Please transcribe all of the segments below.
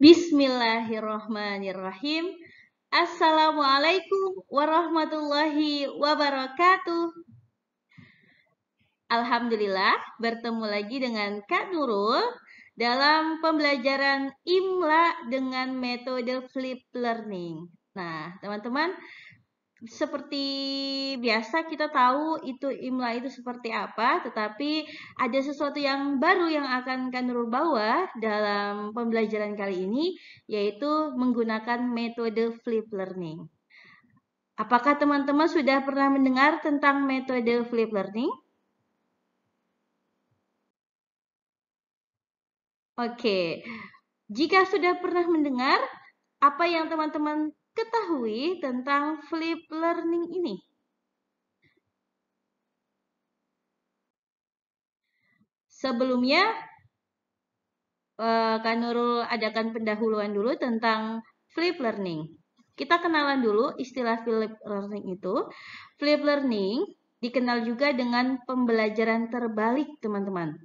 Bismillahirrahmanirrahim. Assalamualaikum warahmatullahi wabarakatuh. Alhamdulillah, bertemu lagi dengan Kak Nurul dalam pembelajaran IMLA dengan metode flip learning. Nah, teman-teman, seperti biasa kita tahu itu IMLA itu seperti apa, tetapi ada sesuatu yang baru yang akan Kak Nurul bawa dalam pembelajaran kali ini, yaitu menggunakan metode flip learning. Apakah teman-teman sudah pernah mendengar tentang metode flip learning? Oke, jika sudah pernah mendengar, apa yang teman-teman ketahui tentang flip learning ini? Sebelumnya, Kak Nurul adakan pendahuluan dulu tentang flip learning. Kita kenalan dulu istilah flip learning itu. Flip learning dikenal juga dengan pembelajaran terbalik, teman-teman.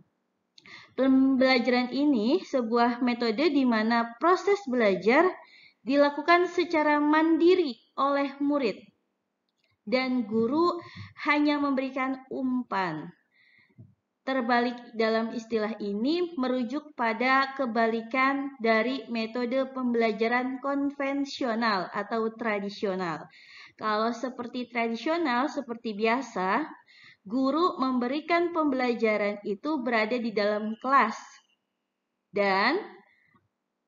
Pembelajaran ini sebuah metode di mana proses belajar dilakukan secara mandiri oleh murid dan guru hanya memberikan umpan. Terbalik dalam istilah ini merujuk pada kebalikan dari metode pembelajaran konvensional atau tradisional. Kalau seperti tradisional, seperti biasa, guru memberikan pembelajaran itu berada di dalam kelas dan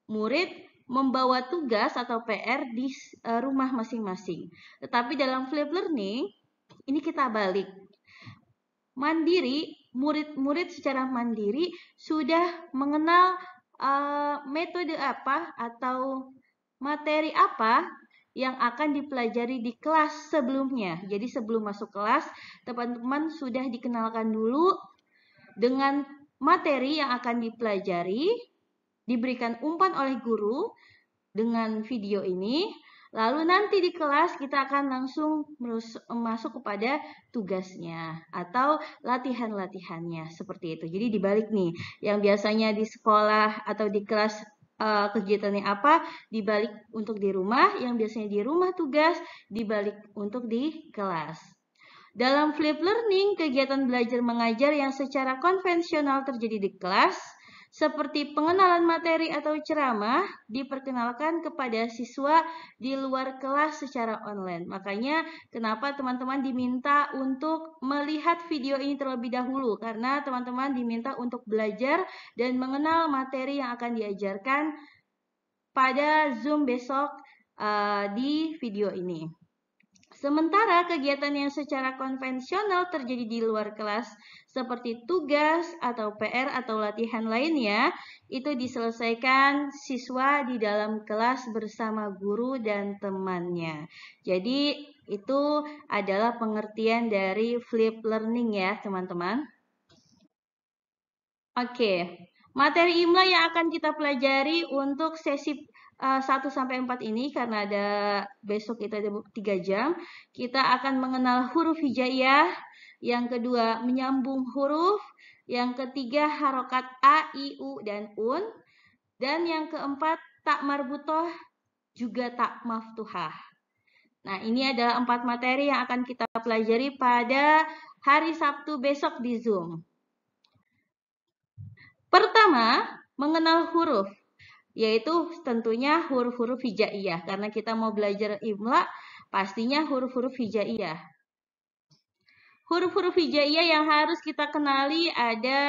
murid membawa tugas atau PR di rumah masing-masing. Tetapi dalam flip learning, ini kita balik. Mandiri, murid-murid secara mandiri sudah mengenal metode apa atau materi apa yang akan dipelajari di kelas sebelumnya. Jadi sebelum masuk kelas, teman-teman sudah dikenalkan dulu dengan materi yang akan dipelajari, diberikan umpan oleh guru dengan video ini. Lalu nanti di kelas kita akan langsung masuk kepada tugasnya atau latihan-latihannya seperti itu. Jadi dibalik nih, yang biasanya di sekolah atau di kelas kegiatannya apa, dibalik untuk di rumah, yang biasanya di rumah tugas, dibalik untuk di kelas. Dalam flip learning, kegiatan belajar mengajar yang secara konvensional terjadi di kelas, seperti pengenalan materi atau ceramah, diperkenalkan kepada siswa di luar kelas secara online. Makanya kenapa teman-teman diminta untuk melihat video ini terlebih dahulu, karena teman-teman diminta untuk belajar dan mengenal materi yang akan diajarkan pada Zoom besok di video ini. Sementara kegiatan yang secara konvensional terjadi di luar kelas seperti tugas atau PR atau latihan lainnya itu diselesaikan siswa di dalam kelas bersama guru dan temannya. Jadi itu adalah pengertian dari flip learning ya teman-teman. Oke, materi IMLA yang akan kita pelajari untuk sesi 1-4 ini karena ada besok kita ada 3 jam. Kita akan mengenal huruf hijaiyah, yang kedua menyambung huruf, yang ketiga harokat A, I, U, dan UN, dan yang keempat tak marbutoh juga tak maftuhah. Nah, ini adalah 4 materi yang akan kita pelajari pada hari Sabtu besok di Zoom. Pertama, mengenal huruf, yaitu tentunya huruf-huruf hijaiyah. Karena kita mau belajar IMLA, pastinya huruf-huruf hijaiyah. Huruf-huruf hijaiyah yang harus kita kenali ada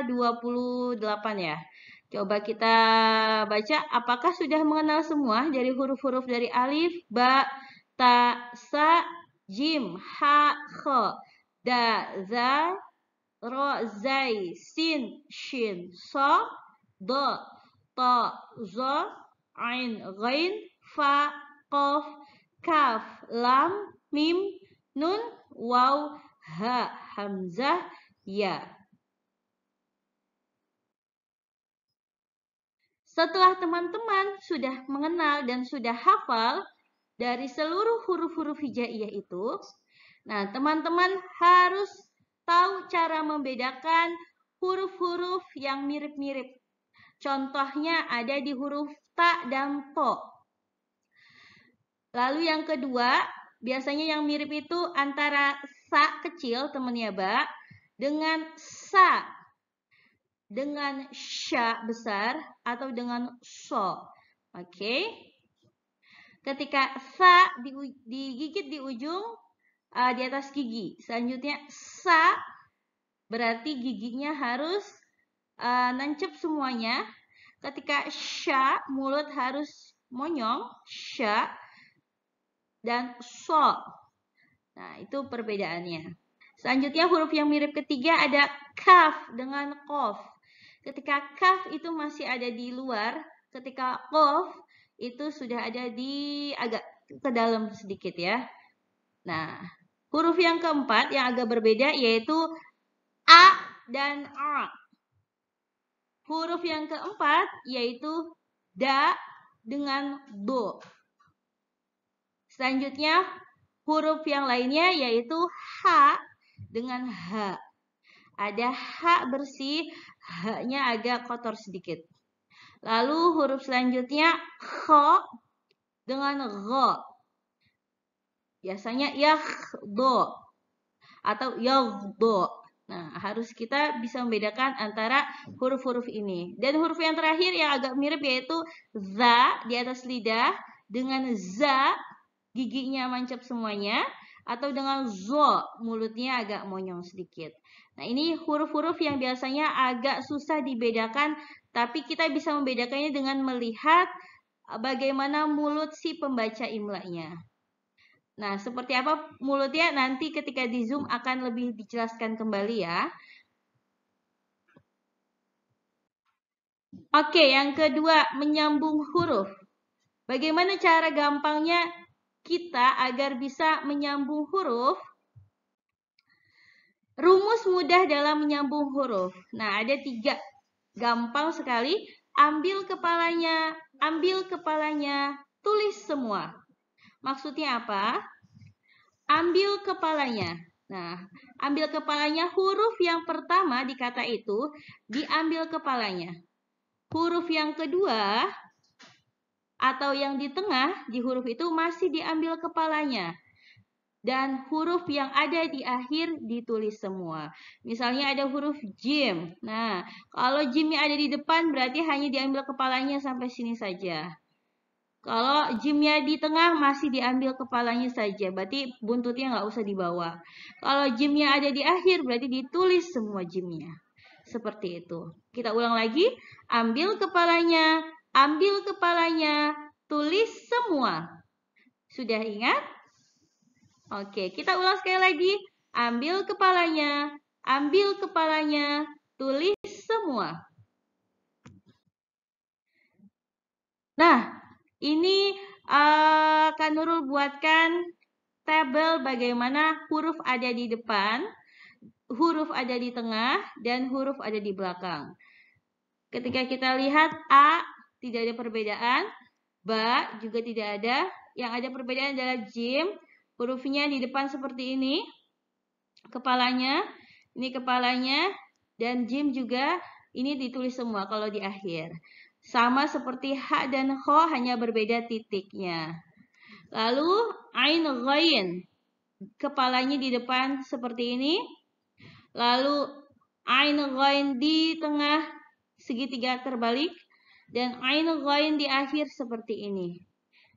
28 ya. Coba kita baca, apakah sudah mengenal semua dari huruf-huruf dari alif, ba, ta, sa, jim, ha, kha, da, za, ro, zai, sin, shin, so, do, to, zo, ain, ghain, fa, qaf, kaf, lam, mim, nun, waw, ha, hamzah, ya. Setelah teman-teman sudah mengenal dan sudah hafal dari seluruh huruf-huruf hijaiyah itu, nah teman-teman harus tahu cara membedakan huruf-huruf yang mirip-mirip. Contohnya ada di huruf ta dan to. Lalu yang kedua, biasanya yang mirip itu antara sa kecil, teman ya, Mbak, dengan sa, dengan sya besar, atau dengan so. Oke. Ketika sa digigit di ujung, di atas gigi. Selanjutnya sa, berarti giginya harus nancep semuanya. Ketika sya, mulut harus monyong, sya, dan so. Nah, itu perbedaannya. Selanjutnya huruf yang mirip ketiga ada kaf dengan kof. Ketika kaf itu masih ada di luar, ketika kof itu sudah ada di agak ke dalam sedikit ya. Nah, huruf yang keempat yang agak berbeda yaitu a dan a. Huruf yang keempat yaitu da dengan do. Selanjutnya huruf yang lainnya yaitu h dengan h. Ada h bersih, h-nya agak kotor sedikit. Lalu huruf selanjutnya kho dengan gho. Biasanya yakhdo atau yaghdo. Nah, harus kita bisa membedakan antara huruf-huruf ini. Dan huruf yang terakhir yang agak mirip yaitu za di atas lidah dengan za giginya mancap semuanya, atau dengan zo, mulutnya agak monyong sedikit. Nah, ini huruf-huruf yang biasanya agak susah dibedakan, tapi kita bisa membedakannya dengan melihat bagaimana mulut si pembaca imlanya. Nah, seperti apa mulutnya nanti ketika di Zoom akan lebih dijelaskan kembali ya. Oke, yang kedua, menyambung huruf. Bagaimana cara gampangnya kita agar bisa menyambung huruf? Rumus mudah dalam menyambung huruf. Nah, ada 3. Gampang sekali. Ambil kepalanya, tulis semua. Maksudnya apa? Ambil kepalanya. Nah, ambil kepalanya, huruf yang pertama di kata itu diambil kepalanya. Huruf yang kedua atau yang di tengah di huruf itu masih diambil kepalanya. Dan huruf yang ada di akhir ditulis semua. Misalnya ada huruf jim. Nah, kalau jimnya ada di depan berarti hanya diambil kepalanya sampai sini saja. Kalau jimnya di tengah masih diambil kepalanya saja. Berarti buntutnya nggak usah dibawa. Kalau jimnya ada di akhir berarti ditulis semua jimnya. Seperti itu. Kita ulang lagi. Ambil kepalanya, tulis semua. Sudah ingat? Oke, kita ulang sekali lagi. Ambil kepalanya, tulis semua. Nah, ini Kak Nurul buatkan tabel bagaimana huruf ada di depan, huruf ada di tengah, dan huruf ada di belakang. Ketika kita lihat A, tidak ada perbedaan. Ba juga tidak ada. Yang ada perbedaan adalah jim. Hurufnya di depan seperti ini. Kepalanya, ini kepalanya. Dan jim juga ini ditulis semua kalau di akhir. Sama seperti ha dan ho, hanya berbeda titiknya. Lalu ain ghain. Kepalanya di depan seperti ini. Lalu ain ghain di tengah segitiga terbalik. Dan ain ghain di akhir seperti ini.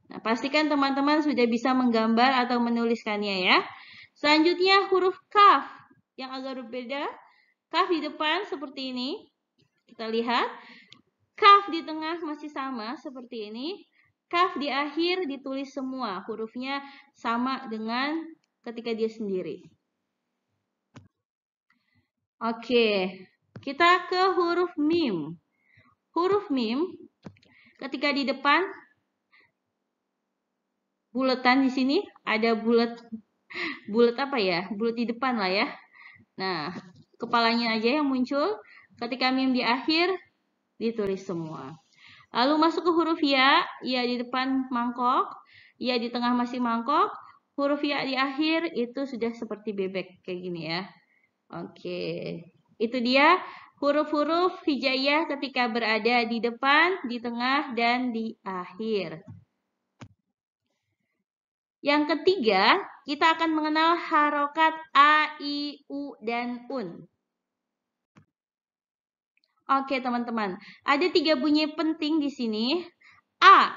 Nah, pastikan teman-teman sudah bisa menggambar atau menuliskannya ya. Selanjutnya huruf kaf yang agak berbeda. Kaf di depan seperti ini. Kita lihat. Kaf di tengah masih sama seperti ini. Kaf di akhir ditulis semua. Hurufnya sama dengan ketika dia sendiri. Oke, kita ke huruf mim. Huruf mim ketika di depan buletan di sini ada bulat apa ya? Bulat di depan lah ya. Nah, kepalanya aja yang muncul. Ketika mim di akhir ditulis semua. Lalu masuk ke huruf ya. Ya di depan mangkok, ya di tengah masih mangkok. Huruf ya di akhir itu sudah seperti bebek kayak gini ya. Oke. Itu dia huruf-huruf hijaiyah ketika berada di depan, di tengah, dan di akhir. Yang ketiga, kita akan mengenal harokat a, i, u, dan un. Oke, teman-teman. Ada 3 bunyi penting di sini. A,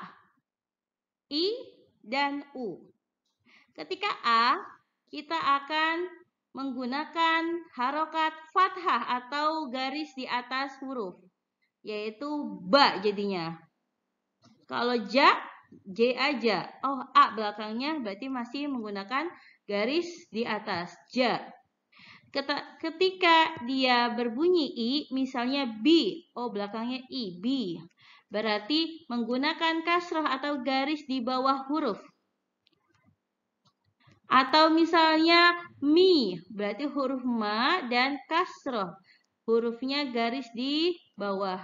I, dan U. Ketika A, kita akan menggunakan harokat fathah atau garis di atas huruf, yaitu ba jadinya. Kalau ja, J aja. Oh, A belakangnya berarti masih menggunakan garis di atas, ja. Ketika dia berbunyi I, misalnya B, oh belakangnya I, B. Berarti menggunakan kasroh atau garis di bawah huruf. Atau misalnya Mi, berarti huruf Ma dan kasroh. Hurufnya garis di bawah.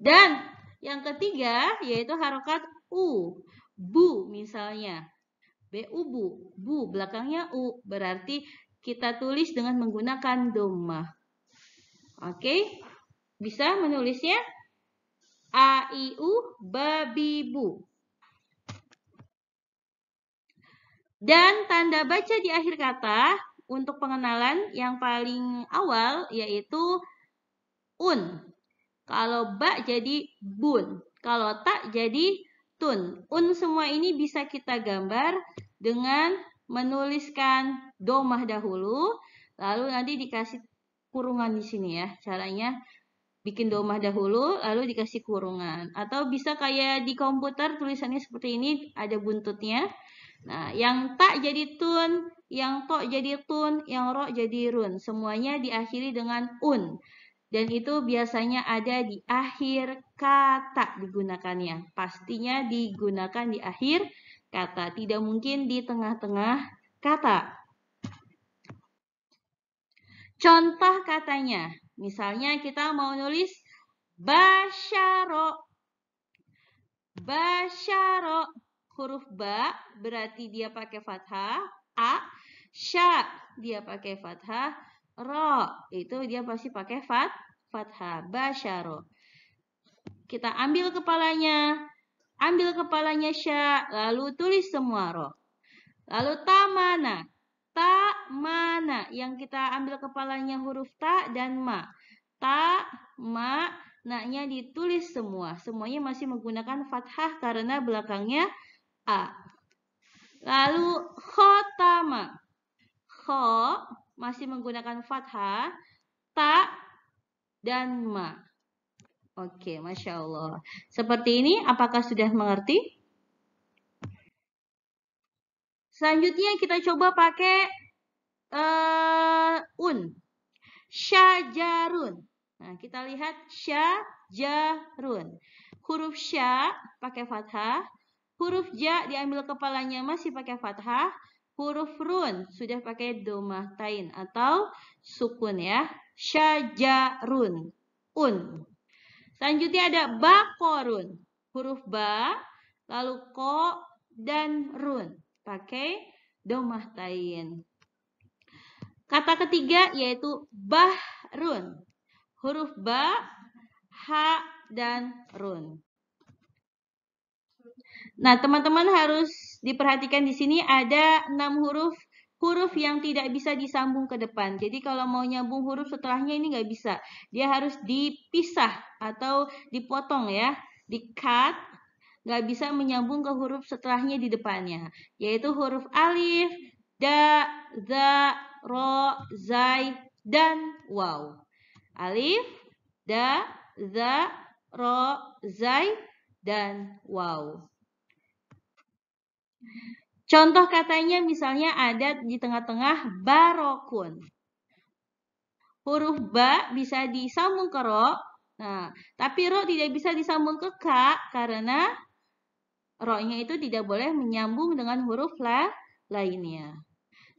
Dan yang ketiga yaitu harokat U. Bu misalnya. Bu, bu belakangnya U. Berarti kita tulis dengan menggunakan dhammah. Oke, bisa menulisnya A, I, U, babi, bu. Dan tanda baca di akhir kata untuk pengenalan yang paling awal yaitu un. Kalau ba jadi bun. Kalau tak jadi tun. Un semua ini bisa kita gambar dengan menuliskan dhammah dahulu, lalu nanti dikasih kurungan di sini ya. Caranya bikin dhammah dahulu, lalu dikasih kurungan. Atau bisa kayak di komputer tulisannya seperti ini, ada buntutnya. Nah, yang tak jadi tun, yang to jadi tun, yang ro jadi run. Semuanya diakhiri dengan un. Dan itu biasanya ada di akhir kata digunakannya. Pastinya digunakan di akhir kata. Tidak mungkin di tengah-tengah kata. Contoh katanya. Misalnya kita mau nulis basyaro. Basyaro. Huruf ba berarti dia pakai fathah. A. Sya dia pakai fathah. Ro itu dia pasti pakai fathah. Basyaro. Kita ambil kepalanya. Ambil kepalanya sya. Lalu tulis semua ro. Lalu ta mana? Ta mana? Yang kita ambil kepalanya huruf ta dan ma. Ta, ma, na-nya ditulis semua. Semuanya masih menggunakan fathah karena belakangnya a. Lalu khotama. Kho masih menggunakan fathah, ta, dan ma. Oke, Masya Allah. Seperti ini, apakah sudah mengerti? Selanjutnya kita coba pakai un. Syajarun. Nah, kita lihat syajarun. Huruf sya pakai fathah. Huruf ja diambil kepalanya masih pakai fathah. Huruf run sudah pakai dhammah tain atau sukun ya. Syajarun. Un. Selanjutnya ada bakorun. Huruf ba, lalu ko, dan run. Pakai dhammah tain. Kata ketiga yaitu bahrun. Huruf ba, ha, dan run. Nah, teman-teman harus diperhatikan di sini ada 6 huruf yang tidak bisa disambung ke depan. Jadi kalau mau nyambung huruf setelahnya ini nggak bisa. Dia harus dipisah atau dipotong ya. Di-cut. Nggak bisa menyambung ke huruf setelahnya di depannya. Yaitu huruf alif, da, za, ro, zai, dan waw. Alif, da, za, ro, zai, dan waw. Contoh katanya misalnya ada di tengah-tengah barokun. Huruf ba bisa disambung ke ro. Nah, tapi ro tidak bisa disambung ke ka karena ro-nya itu tidak boleh menyambung dengan huruf lainnya.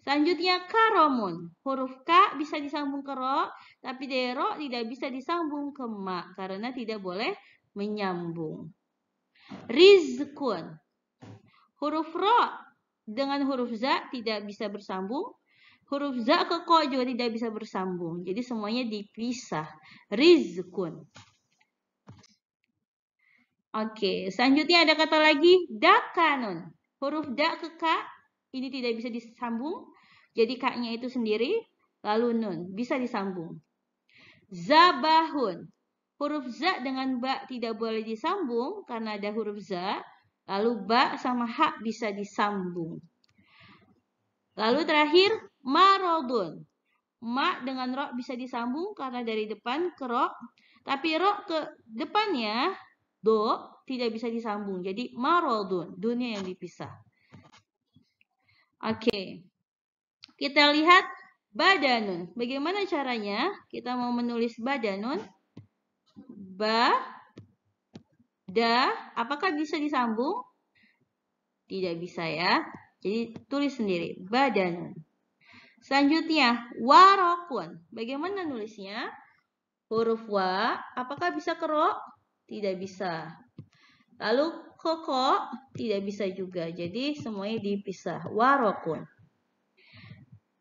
Selanjutnya karomun. Huruf ka bisa disambung ke ro, tapi dari ro tidak bisa disambung ke ma karena tidak boleh menyambung. Rizkun. Huruf ro dengan huruf za tidak bisa bersambung. Huruf za ke ko juga tidak bisa bersambung. Jadi semuanya dipisah. Rizkun. Oke, selanjutnya ada kata lagi dakanun. Huruf da ke ka ini tidak bisa disambung. Jadi ka-nya itu sendiri. Lalu nun bisa disambung. Zabahun. Huruf za dengan ba tidak boleh disambung karena ada huruf za. Lalu ba sama ha bisa disambung. Lalu terakhir marodun. Ma dengan ro bisa disambung karena dari depan ke ro. Tapi ro ke depannya do tidak bisa disambung. Jadi marodun. Dunia yang dipisah. Oke. Kita lihat badanun. Bagaimana caranya? Kita mau menulis badanun. Ba, da, apakah bisa disambung? Tidak bisa ya. Jadi tulis sendiri. Badanun. Selanjutnya, warokun. Bagaimana nulisnya? Huruf wa, apakah bisa ke ro? Tidak bisa. Lalu koko, tidak bisa juga. Jadi semuanya dipisah. Warokun.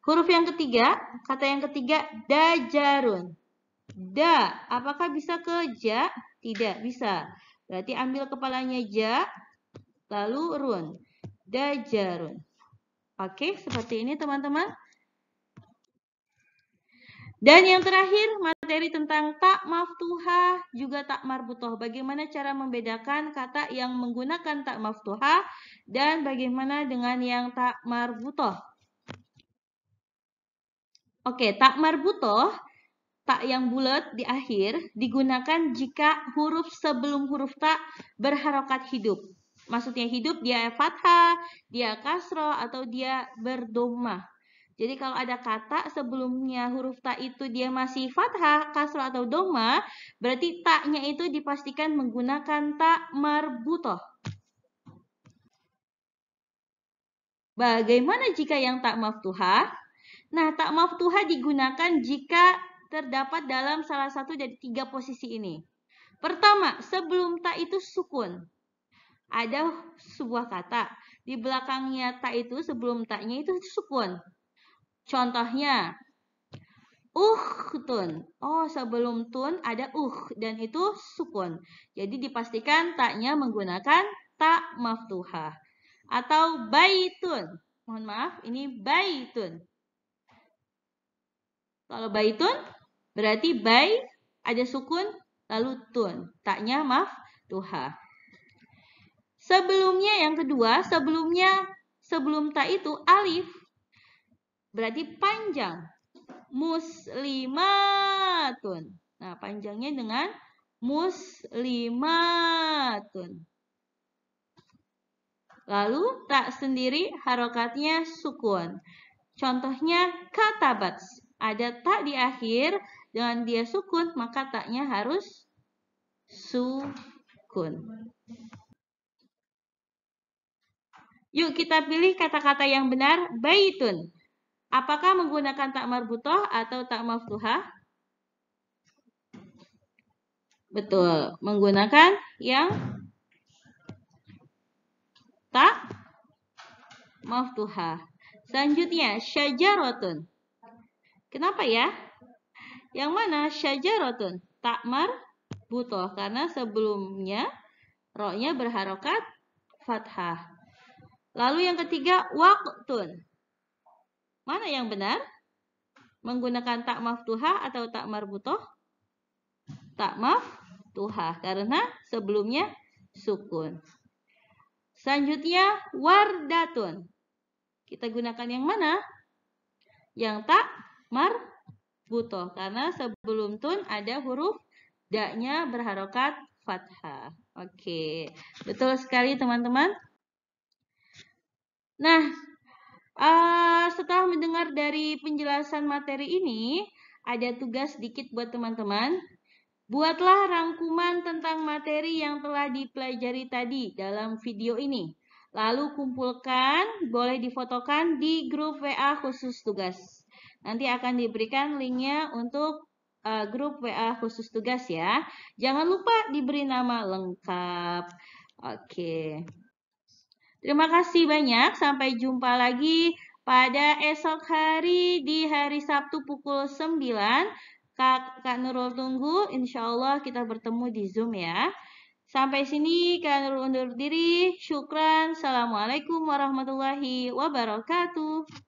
Huruf yang ketiga, kata yang ketiga, dajarun. Da, apakah bisa ke ja? Tidak bisa. Berarti ambil kepalanya ja, lalu run. Dajarun. Oke, seperti ini teman-teman. Dan yang terakhir, materi tentang tak maftuhah juga tak marbutoh. Bagaimana cara membedakan kata yang menggunakan tak maftuhah dan bagaimana dengan yang tak marbutoh. Oke, tak marbutoh, tak yang bulat di akhir, digunakan jika huruf sebelum huruf tak berharokat hidup. Maksudnya hidup dia fathah, dia kasroh, atau dia berdomah. Jadi kalau ada kata sebelumnya huruf ta itu dia masih fathah, kasroh atau doma, berarti taknya itu dipastikan menggunakan tak marbutoh. Bagaimana jika yang tak maftuhah? Nah, tak maftuhah digunakan jika terdapat dalam salah satu dari tiga posisi ini. Pertama, sebelum ta itu sukun. Ada sebuah kata, di belakangnya ta itu sebelum taknya itu sukun. Contohnya, tun. Oh, sebelum tun ada dan itu sukun. Jadi dipastikan taknya menggunakan tak maftuhah. Atau baitun. Mohon maaf, ini baitun. Kalau baitun berarti bai ada sukun lalu tun. Taknya maftuhah. Sebelumnya yang kedua, sebelum tak itu alif. Berarti panjang. Muslimatun. Nah, panjangnya dengan muslimatun. Lalu tak sendiri harokatnya sukun. Contohnya katabat. Ada tak di akhir, dengan dia sukun, maka taknya harus sukun. Yuk kita pilih kata-kata yang benar. Baitun. Apakah menggunakan tak marbutoh atau tak maftuhah? Betul, menggunakan yang tak maftuhah. Selanjutnya, syajarotun. Kenapa ya? Yang mana syajarotun? Tak marbutoh, karena sebelumnya ro-nya berharokat fathah. Lalu yang ketiga, waktun. Mana yang benar? Menggunakan tak maftuhah atau tak marbutoh? Tak maftuhah, karena sebelumnya sukun. Selanjutnya, wardatun. Kita gunakan yang mana? Yang tak marbutoh. Karena sebelum tun ada huruf da-nya berharokat fathah. Oke, betul sekali teman-teman. Nah, setelah mendengar dari penjelasan materi ini, ada tugas sedikit buat teman-teman. Buatlah rangkuman tentang materi yang telah dipelajari tadi dalam video ini. Lalu kumpulkan, boleh difotokan di grup WA khusus tugas. Nanti akan diberikan linknya untuk grup WA khusus tugas ya. Jangan lupa diberi nama lengkap. Oke. Terima kasih banyak. Sampai jumpa lagi pada esok hari di hari Sabtu pukul 9. Kak Nurul tunggu, insya Allah kita bertemu di Zoom ya. Sampai sini Kak Nurul undur diri. Syukran. Assalamualaikum warahmatullahi wabarakatuh.